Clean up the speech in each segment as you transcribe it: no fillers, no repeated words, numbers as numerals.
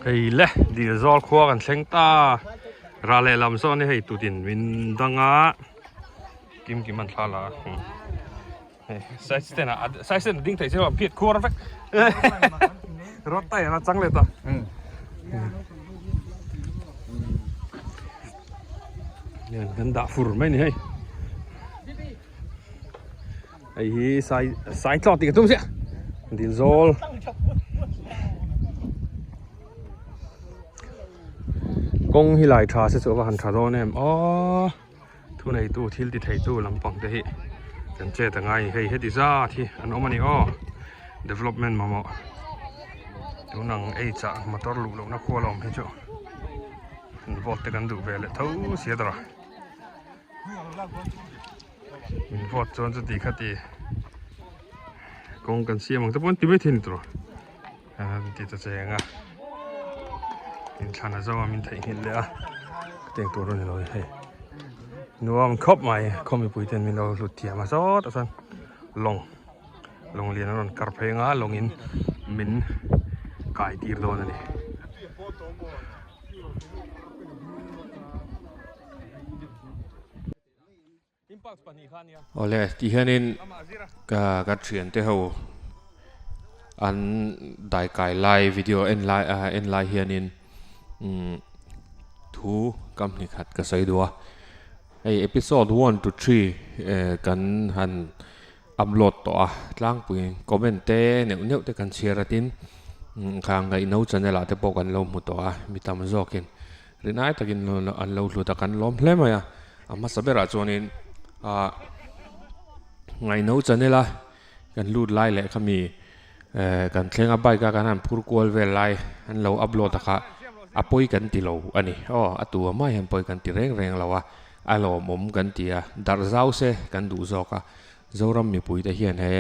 hey le di zol khuwa kan thleng ta ra le lam so ni hei tutin min danga kim man thala hey sai sten ding thai se wa phiet khur vek rot tai na chang le ta yan kan da fur mai ni hei ai hi sai tlot ti tum se di zol công hi lại trà sẽ số và hành trà đó nem thu này tu thil thì thầy tu làm bằng thế cần chơi từ ngày hay hết đi ra thì anh ông anh development mà tu năng ấy chả mà tao lục lục nó khoa lòng hết chỗ mình vót từ gần đủ về lại thấu xía rồi mình vót cho nó đi khát đi công cần xía mà tao muốn tìm mấy thiên rồi thì tao chơi nghe mình chăn ở đâu mình thấy hiện lẽ tiếngตัวrồi rồi hey nếu mình khóc mày không bị bụi tiền mình đâu lụt tiền mà sao đó san long liền nó cắt phê ngã long in mình cài tiệt đó này ole thì hiện in cái chuyện thế hậu anh đại cài live video en live hiện in thu cầm ni khát cái say đua ai episode 1 to 3 kan han upload to tlang pui comment te neu te kan share tin khang ngai no channel ate po kan lo mu to mi tam zokin rinai takin an lo lu ta kan lom hle ma ya ama sabera chonin ngai no channel kan lut lai le khami kan thlenga bai ka kan han phur kol vel lai an lo upload ta kha apoi kan ti lo ani atua mai han poi kan ti reng lawa alo mom kan tia dar zau se kan du zoka zoram mi pui te hian he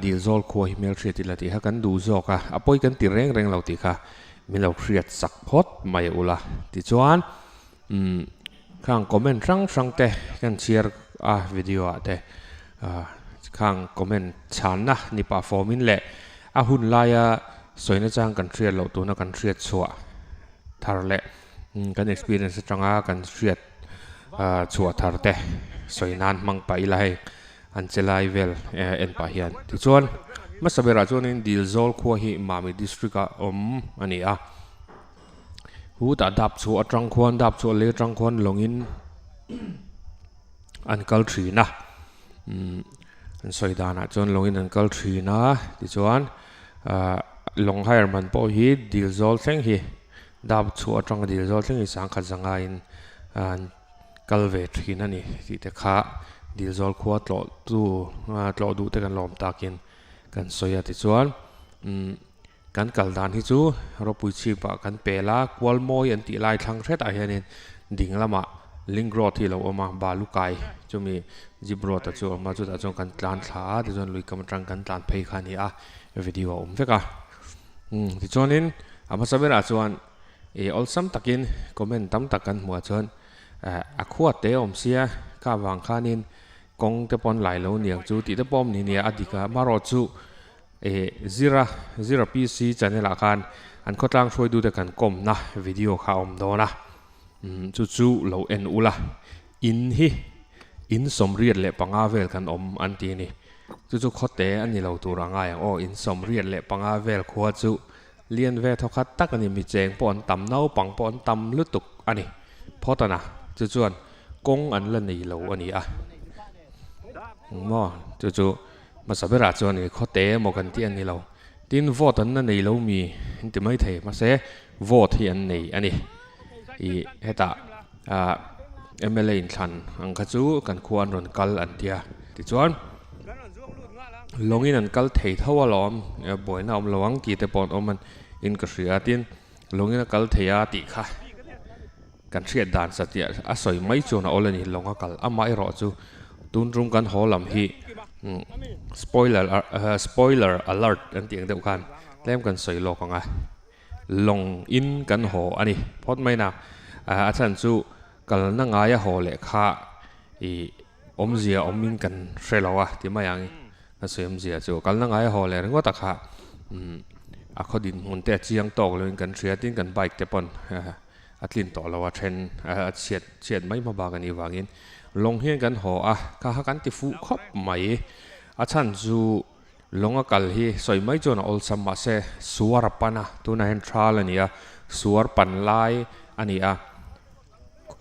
dil zol kho hi mel thri ti lati ha kan du zoka apoi kan ti reng lo ti kha mi lo khriat sak phot mai ula ti chuan khang comment rang te kan share video te khang comment chan na ni pa formin le hun laya soina chang kan thriat lo tu na kan thriat chua thar le kan experience changa kan thriat chua thar te soinan mang pai lai an chelai vel en pa hian ti chuan masabera chuan in dil zol khuwa hi mami district ani hu ta dap chu atang khwan dap chu le tang khwan longin an kal thri na an soidana chuan longin an kal thri na ti chuan long hair man po hi dil zol thleng hi dap chu atang dil zol thleng hi sang kha zanga in kalve thina ni ti te kha dil zol khuwa tlo du te kan lom takin kan soya ti chuan kan kaldan hi chu ropui chi pa kan pela kwal moi an ti lai thlang thret a hianin ding lama link road hi lo oma balukai chumi jibro ta chu ma chu ta chong kan tlan thla ti chuan lui kam tang kan tlan phei khani video veka ti chuanin ama sabera chuan olsam takin comment tam takan hmuh chuan akhuat te sia ka wang khanin kong te pon lai lo niang chu ti te pom ni nia adika maro chu zira pc channel khan an khotlang throi du te kan kom na video kha om do na chu lo en ula in somriat le panga vel kan om an ti ni chu khote ani lo turanga yang in somriat le panga vel khuwa chu lian ve thokhat tak ani mi cheng pon tam nau pang pon tam lutuk ani photana chu chuan kong an la nei lo ani mo chu masabera chuan ni khote mo kan ti ani lo tin vote an na nei lo mi ti mai thei ma se vote hi an nei ani heta MLA in than ang kha chu kan khuan ron kal an tia ti chuan longin an kal thei thawa lom boina om lawang ki te pon oman in ka hria tin longin kal theia ti kha kan hriat dan satia asoi mai chu na olani longa kal amai ro chu tunrum kan holam hi spoiler alert an tiang deuh khan tlem kan soi lo kanga long in kan ho ani phot mai na achan chu kal na ngaya ho le kha omzia omin kan hrelawa ti mai ang na soim zia chu kal na ngaya ho le ringo ta kha เขาดินหุ่นแต่เชียงตอกเลยกันเสียดิ้นกันไบค์แต่ปนอัดลินต่อเราว่าเทรนเฉียดไม่มาบากันอีวางินลงเฮียนกันหอข้ากันติฟูครบไหมฉันจูลงกัลฮีสวยไม่จนอลสมัสเซสวรปันะตัวนั้นทราลนี่สวรปันไลอันนี้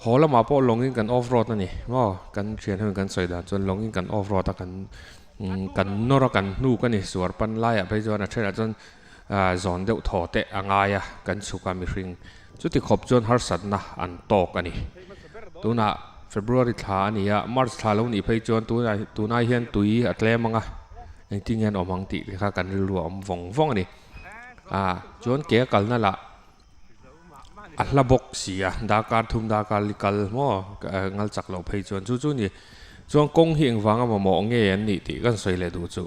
หอละมาพอลงกันออฟโรดนั่นนี่ว่ากันเชียนให้กันสวยด่านจนลงกันออฟโรดกันนรกันนู่กันนี่สวรปันไลไปจนเช่นจนจอนเดือดถอดเตะง่ายกันสุกามิริงจุดที่ขบจนฮาร์สันนะอันโตกันนี่ตัวน่ะเฟบรุรีท่านี่มาร์ชท่าแล้วนี่ไปจนตัวน่ะเห็นตุยอัตเลมังยังที่เงินออกมังติที่ข้ากันรัวฟงนี่จนเกี่ยกันนั่นละอัลลบกเสียดาการทุมดาการลิกัลมั่วงัลจักเราไปจนจู่นี่จนกงเฮียงฟังมามองเงี้ยนี่ที่กันสวยเลยดูจู่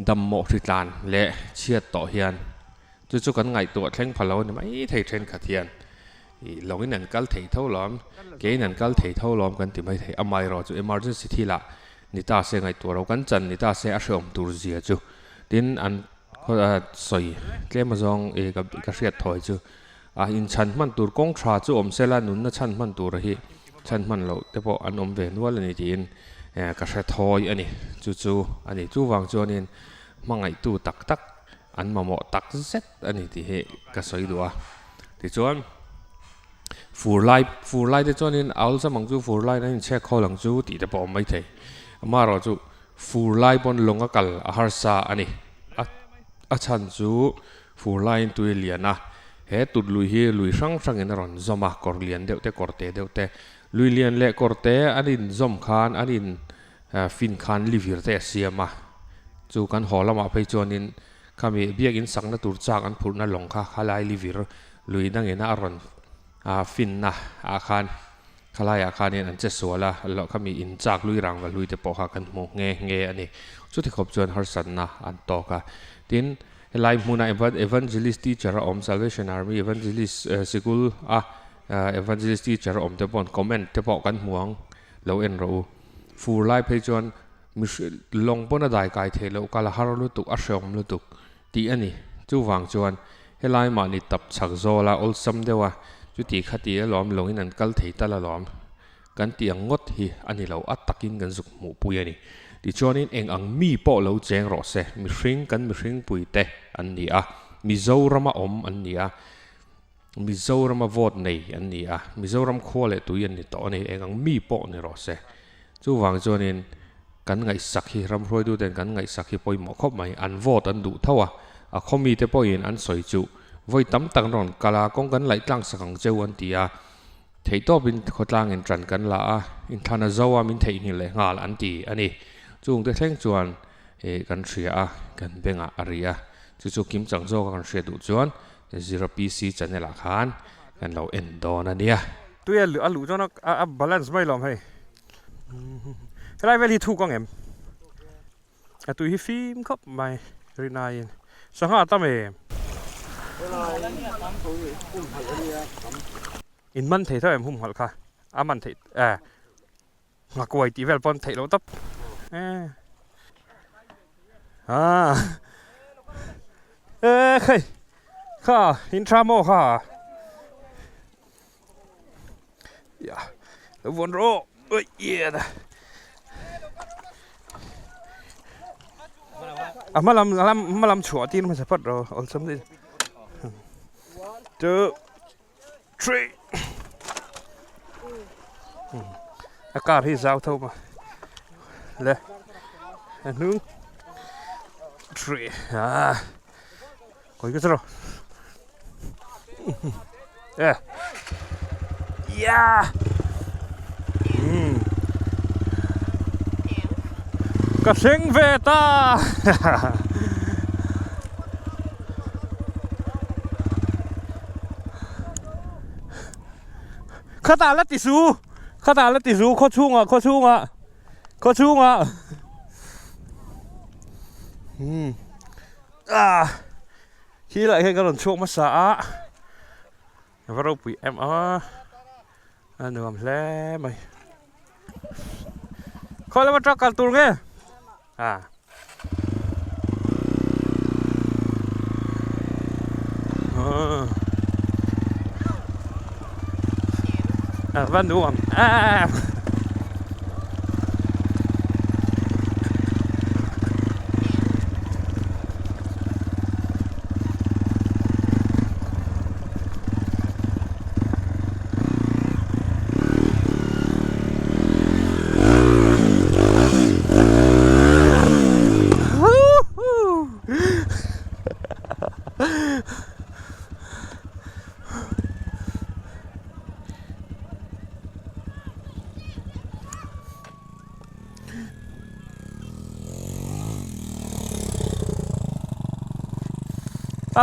ดำหมอกทิตานเละเชียดต่อเฮียนจู่กันไงตัวแข่งพะโล้เนี่ยไม่ไทยเทรนขัดเทียนลงนั่นกัลเทยเท่าล้อมเกนั่นกัลเทยเท่าล้อมกันที่ไม่เทยไม่รอจู่ emergency ที่ละนิตาเสียไงตัวเรากันจันนิตาเสียอาชมตูร์เสียจู่ดินอันสวยเกมาจองกับเสียถอยจู่อินชันมันตูร์กงชาจู่เซลานุนน่ะชันมันตูร์ฮีชันมันเราแต่พออันเวนว่าเลยนี่ดินกับเสียถอยอันนี้จู่อันนี้จู่วางจวนินมังไงตู้ตักอันมาหมอตักเซ็ตอันนี้ที่เฮก็สวยดูที่จวนฟูไลที่จวนนินเอาสมังจู่ฟูไลนั่นเช็คข้อหลังจู่ที่แต่พอไม่เทมาเราจู่ฟูไลบนลงกัลอาหารซาอันนี้ฉันจู่ฟูไลตัวเลียนะเฮตุดลุยช่างเงินร้อนจอมากอร์เลียนเดี๋ยวแต่กอร์เตลุยเลียนเละกอร์เตอันนี้จอมคานอันนี้ฟินคานลิวิร์เตเซียมาจู่กันหอละมาไปจวนนินข้ามีเบียกินสังนัตุรจากอันพูดนั่นหลงค่ะขลายลิวิร์ลุยนั่งเงินอารอนฟินนะอาคารขลายอาคารเนี่ยอันเจสัวละแล้วข้ามีอินจากลุยรังกับลุยแต่ปอกกันโมเงอันนี้จุดที่ขบจวนฮาร์สันนะอันโตค่ะดินไลฟ์มูนาevangelist teacher อม Salvation Army evangelist สกุลevangelist teacher อมเตปอนคอมเมนต์เตปอกันห่วงเราเอ็นเราฟูไลฟ์ไปจวนมิลงปนได้กายเทแล้วกาลฮาร์ลุตุกอาเชอมลุตุกตีอันนี้จู่วางจวนเฮไลมานี่ตับฉักโซลาอลซัมเดวะจุดที่ขัดตีล้อมลงนั่นกัลเทตละล้อมกันเตียงงดฮีอันนี้เราอัตตักินกันสุกหมู่ปุยนี่ที่จวนนี้เองอังมีปอเราแจ้งรอเสมิริงกันมิริงปุยเตอันนี้มิโซรามาอมอันนี้มิโซรามาโหวตในอันนี้มิโซรามขั้วเลยตัวยันนี่ต่อนี่เองอังมีปอนี่รอเสจู่วางจวนนี้กันไงสักฮีรำรวยดูเด่นกันไงสักฮีปอยหมอคบไหมอันโหวตอันดูเท่าเขามีแต่ปอยอันสวยจู่ไว้ตั้มตั้งรอนกาลากงกันไหลตั้งสังเจ้าอันตีเทยตัวบินขดล่างอินจันกันละอินทานาจาวามินเทยหินเลยงาลอันตีอันนี้จุงเด็กแท่งจวนกันเสียกันเบ่งอาริยจู่กิมจังโจกันเสียดูจวนซีราปีซีจันเนลาคานกันเราเอ็นดอนนั่นเนี่ยตัวเอลูจวนบาลานซ์ไม่ลอมให้ไรเวลีถูกกังเอ็มตัวฮีฟิล์มครับไม่รีนายสังหารตั้มอินมันเทเท่าเอ็มหุ่มหัวค่ะมันเทงากวยตีเวลปอนเทเราตับเฮ้ยค่ะอินทราโมค่ะอย่าแล้ววนโรเอียดมาลำชัวที่มันจะพัดเราเอาสำเร็จ2 3อากาศที่สาวเท่ามาเลย1 3คอยก็สระยาก็เซ็งเวตาข้าตาลัติสูโคชุ่งขี้ไหลให้กระโดดช่วงมาสะว่าเราปุ๋ยอันนี้มันแหลมไหมเขาเรียกว่าจักรตัวไง วันดู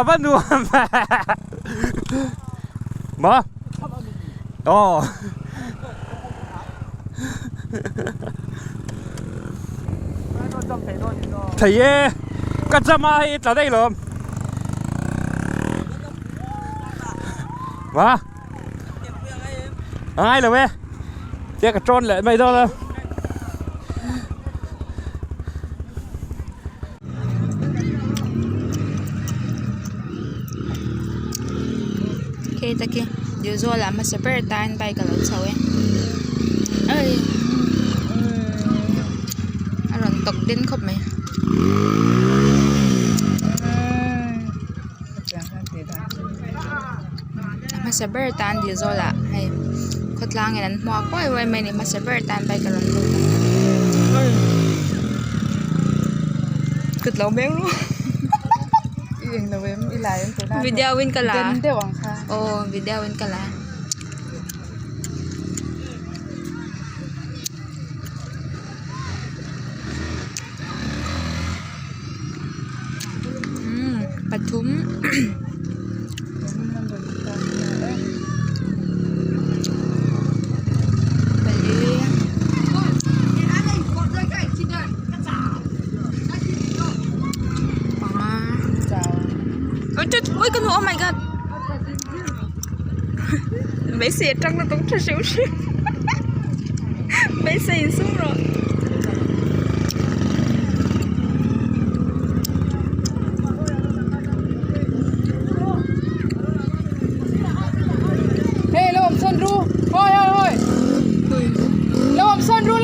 วันดูมาอ๋อเทย่ก็จะมาให้เราได้หรอมาai là mẹ tiếc cái trôn lại mày đâu đâu โอเคตะกี้เดี๋ยวโซล่ามาสเปอร์ตานไปกับเราเช้าเอ้ยอร่อยตกเด่นครบไหมมาสเปอร์ตานเดี๋ยวโซล่าให้คดล้างอย่างนั้นหมอกไว้ไหมเนี่ยมาสเปอร์ตานไปกับเรากึดเราแม่งรู้Yên là em đi lại em tối nay video win cả là đến đều bằng kha video win cả làปลาทุ้มôi con oh my god bé xịt trăng nó cũng thật xíu xíu bé xịt xuống rồi Ê, lâu ẩm sân ru thôi thôi thôi lâu ẩm sân ru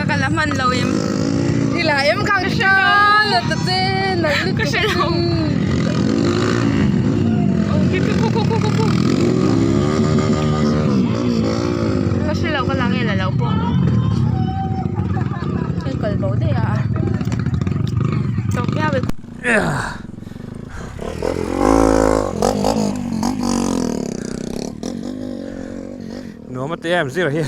cái lá mình lâu em đi lại em càng xa là tự tin là cái xe lâu cái xe lâu cái lá nghe là lâu po cái cởi bố đây à chọc nhau về nó mất em gì rồi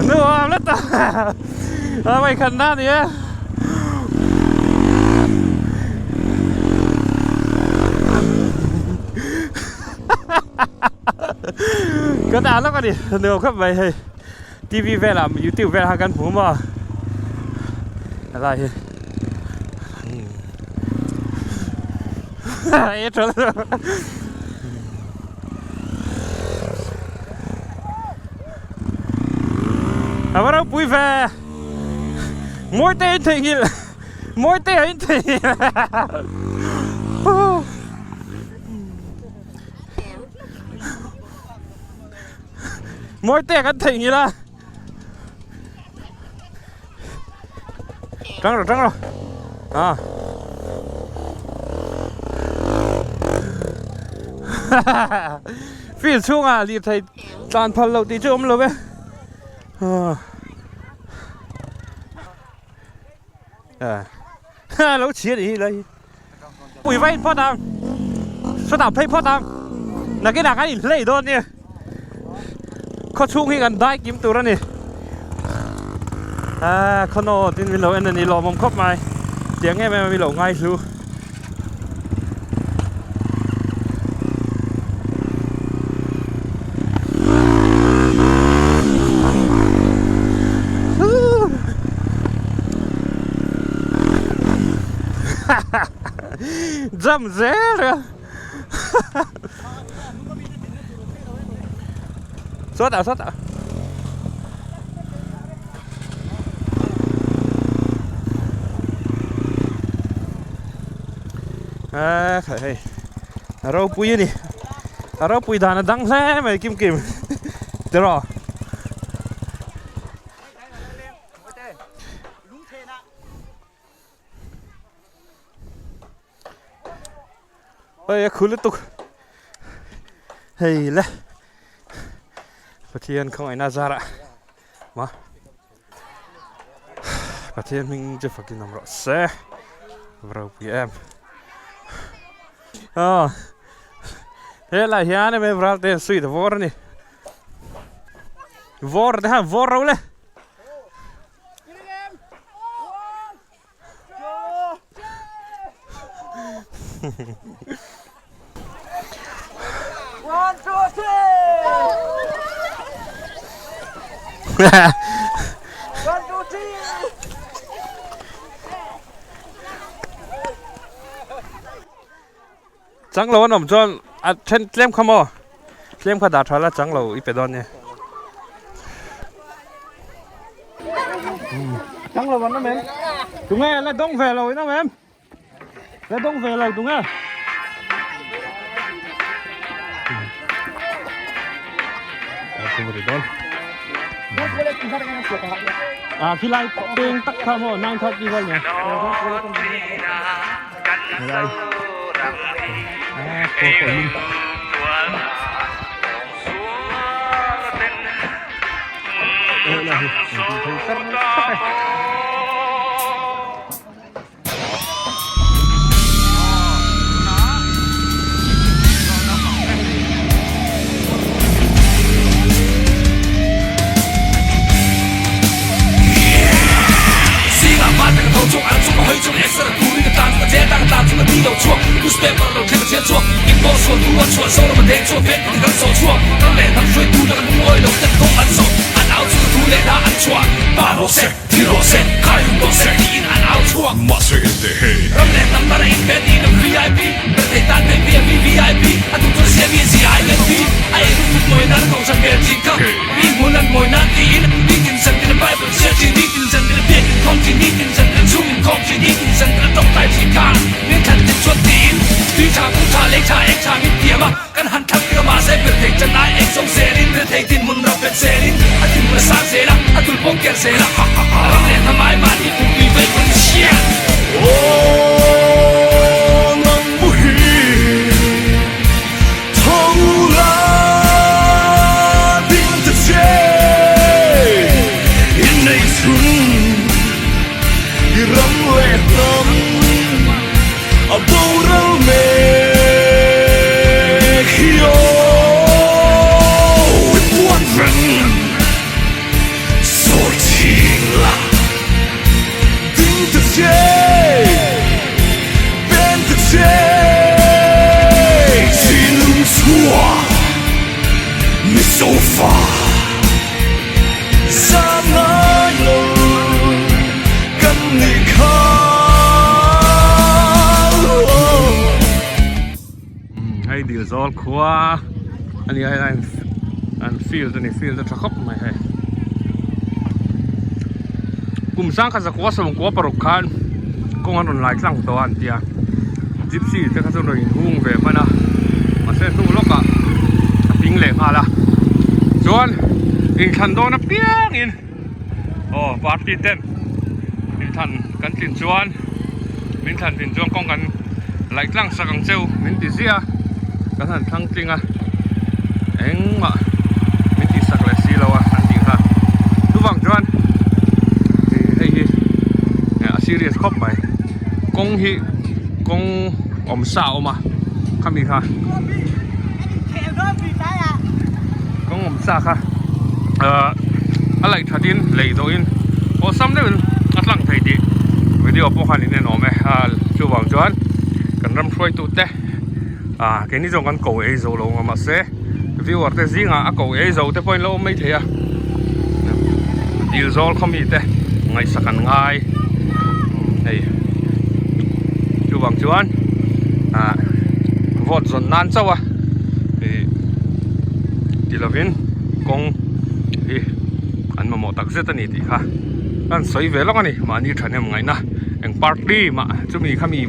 nữa lắm ta mày khẩn ra thì cái nào nó có đi nhiều khắp vậy TV về làm YouTube về hàng căn phủ mà lại hết rồi Agora fui ver mỗi tên thì như mỗi tên thì mỗi tên cái thì như là trắng rồi à phía xuống à đi thấy toàn phần lầu tí chưa ôm lầu bé lỗ chia đi đây ủy vay phát đăng số đảo pay phát đăng là cái đằng cái lấy đôn nè có chung khi gần đai kiếm từ đó nè ขนมที่มีเราอันนี้เรามองครบไหมเตียงไงไม่มีเราง่ายสู้จำเสียเลยสดอ่ะสดอ่ะเฮ้ยเราปุยนี่เราปุยดานดังแซ่ไม่กิมเดี๋ยวรอเฮ้ยคุณลุตุกเฮ้ยละประเทศของไอ้นาซาระมาประเทศมิงจะฟักกินน้ำร้อนเซ่เราพีเอ็มเฮ้ยละเฮียนี่ไม่บราเตนสุดวอร์นี่วอร์เดี๋ยววอร์เราเลยOne, two, three. One, two, three. จังเราหนุ่มจวนเช่นเล่มขโมยเล่มขดาทอละจังเราอีเป็ดอนเนี่ยจังเราวันนั้นแม่ตรงไงแล้วต้องแฝงเราอีนะแม่แล้วต้องแฝงเราตรงไงKemudian, kilai ping tak kamu 9:30 golnya. Master in the hay. Ramlet number 8 bed in a VIP. Berkaitan dengan VIP. Atau terus saya biasa ILP. Air untuk moy nan kau sampai jika. Bimunan moy nan diin. Bikin sendiri Bible searching. Bikin sendiri bikin kongsi. Bikin sendiri zooming kongsi. Bikin sendiri top type jika. Bikin cuat diin. Bisa kuta leksa eksa mitia mah. Kan hantar ke masa berkaitan naik eksong serin. Berkaitan munrapet serin. Atul besar serah. Atul bongker serah. Ramlet namai mati bukti baik siap. 난 무희 터울라 빈트제 인내순 이람레남 아보라메 히오 원런 소팅라 빈트제 Sofa sana lo kan nikahให้ดีลซอลขวาอันนี้ให้อันฟิลตัวนี้ฟิลตัวทะคบไม่ให้กลุ่มสร้างข้าศึกว่าสมกัวปรุกานกงอันรุนไล่ตั้งตัวอันเดียจิบซี่แต่ข้าศึกเราหินหุ่งแบบมันนะมาเส้นทุ่งล็อกอะปิ้งเหล็กอะไรส่วนอินทันโดนเปี้ยงอินโอ้ปาร์ตี้เต้นอินทันกันตินส่วนอินทันตินส่วนกองกันไล่ตั้งสักกังเจ้ามินติเสียกันทันทั้งจริงอ่ะเอ็งมามินติสักเลยสีเราอ่ะอันจริงค่ะดูฟังส่วนเฮ้ยเนี่ยซีเรียสครบไหมกงฮีกงอมสาวมาข้ามีค่ะกงอมสาวค่ะอะไรทัดดินเลยตัวอิน พอซ้ำได้เป็นอัดหลังไทยดีวิดีโอพวกคันนี้แน่นอนไหมชูบางจวนกันรำช่วยตุเตแค่นี้จงกันเก่าเอโซลงมาเซ่วิวอัดแต่ซิงเก่าเอโซแต่พอเราไม่เทียดีโซลเขามีแต่ไงสักกันง่ายชูบางจวนวอดจนนานเจ้าวะที่เราเป็นกงอันมาหมดตักเสตันนี่ดีค่ะอันสวยเวลกันนี่มานี่ทันยังไงนะเอ็งปาร์ตี้มาจะมีขมี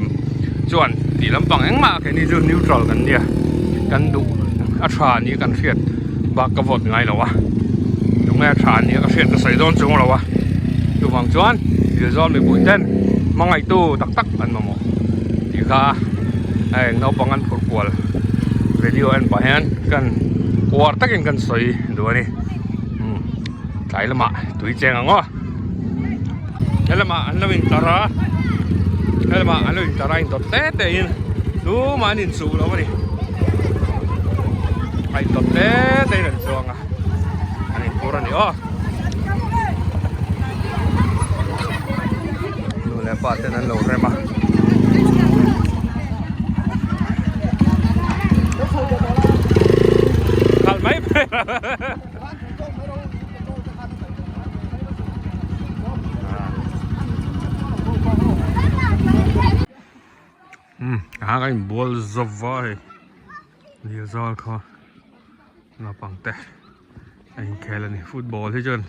จวนที่ลำปังเอ็งมาแค่นี้จะนิวทรัลกันเนี่ยกันดูอัตรานี้กันเทียดบากกบฏไงเหรอวะตรงนี้อัตรานี้ก็เทียดก็ใส่โดนจงเหรอวะอยู่ฝั่งจวนเดี๋ยวจอนไม่ปุ่นเต้นมังไงตู้ตักอันมาหมดที่ค่ะเอ็งเอาปังอันปวดปวดวิดีโออันไปฮันกันปวดตักเอ็งกันสวยดูนี่ใช่ละมาตุยเจงอ่ะง้อนั่นละมาอันละวินตาระนั่นละมาอันละวินตาระอินตัวเต้อินดูมาอินสูแล้ววะนี่ไอ้ตัวเต้อินสูอ่ะอันนี้ปูรันนี่อ๋อดูแลป้าเต้นนั่นโลเรมาขัดไหมHang bol zavai dia zal kha na pangte anh khela ni football thế chân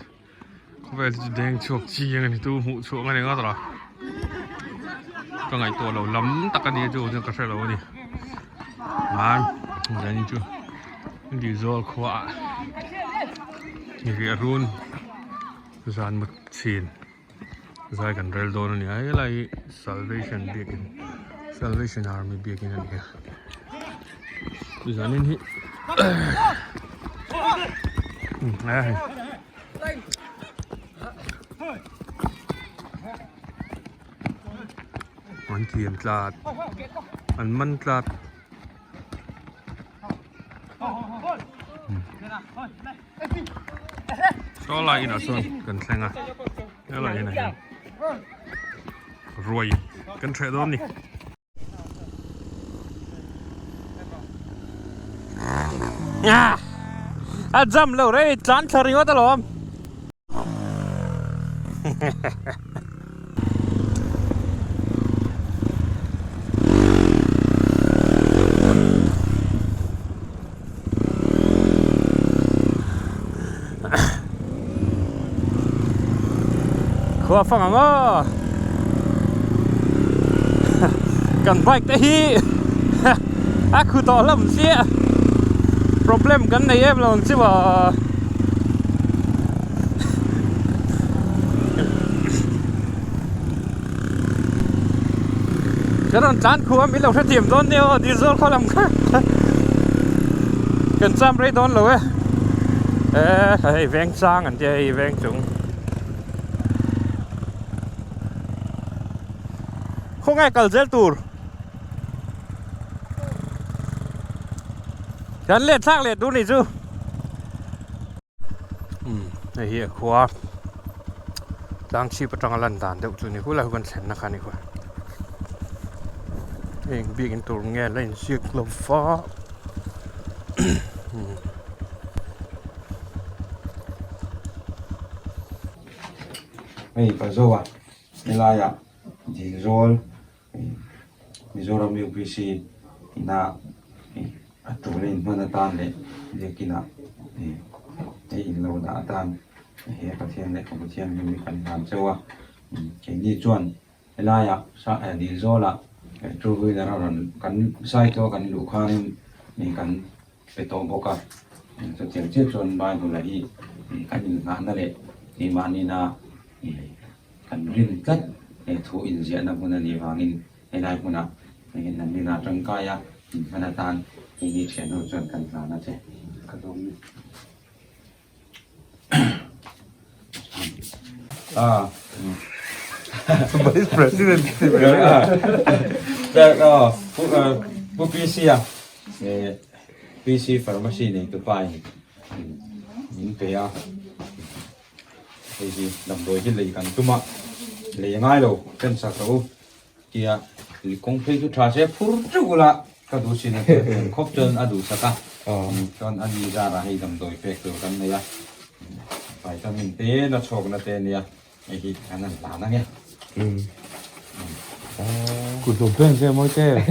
có vẻ là đen chuột chi này tu mụ chuột ngay ngắt rồi cái ngày tua lâu lắm tắc cái đi chu cho cái xe lâu đi man đây như chưa đi zal khóa như cái run gian một xin dài gần rail đồn này ấy là Salvation Begin Salvation Army Begin này kìa gian nên hi này anh thiền tạt anh mân tạt cho lại nó xuân cần xem à cái lại này rồi cần chạy đón đi nha anh dâm lâu đấy chán chơi quá tao lắm khoa phong à ngơ cần bike tới hi aku to lắm xí problem kan này em lòng chứ mà cái đó chán khua mình lâu sẽ tìm đón nhau đi rồi khó làm khác cần chăm đấy đón rồi ấy ven sang anh chơi ven chúng không ai cần dễ tourฉันเล่นสร้างเล่นดูนี่จูไอ้เหี้ยขวาล้างชีพจังลันดานเดี๋ยวจูนี่กูเล่ากันเสร็จนะคะนี่ขวาเองบีกินตัวเงี้ยเล่นเชือกลมฟ้าไอ้ปะโซะเวลาอยากดีโรลมิโซรัมยูพีซีน่าตัวเล่นมันตามเลยเด็กกินอ่ะไอ้เราด่าตามเฮ้ประเทศเล็กของประเทศมีปัญหาเจ้าว่าแข่งดีจวนเวลาอยากดีโซละตัวเวลาเรากันใส่ตัวกันลูกค้านี่กันไปโตบกันจะเจียงเจ็บจนบายตัวละอีกันอยู่งานนั่นแหละนี่มานี่นะกันรินกัดถูอินเสียนะคนนั้นนี่วางินไอ้ได้คนน่ะเห็นนั่นนี่นะจังกายะมันตานini channelจนกันสานะเจ้กระดมVice President แต่ก็ผู้ PC อ่ะPC Pharmacy นี่ตัวไปยิงไปอ่ะ hay gì đầm đôi cái lấy cần tụm ạ lấy ngay đâu chân sạc đâu kia lấy công phu chút thà sẽ phur chú là cái đồ xin này khóc chân adu saka con anh đi ra là hay đầm đôi phê từ cái này à phải cho mình té nó chọc nó té này hay gì anh ăn lá nó nghe cụt lùm bên xem mỗi cái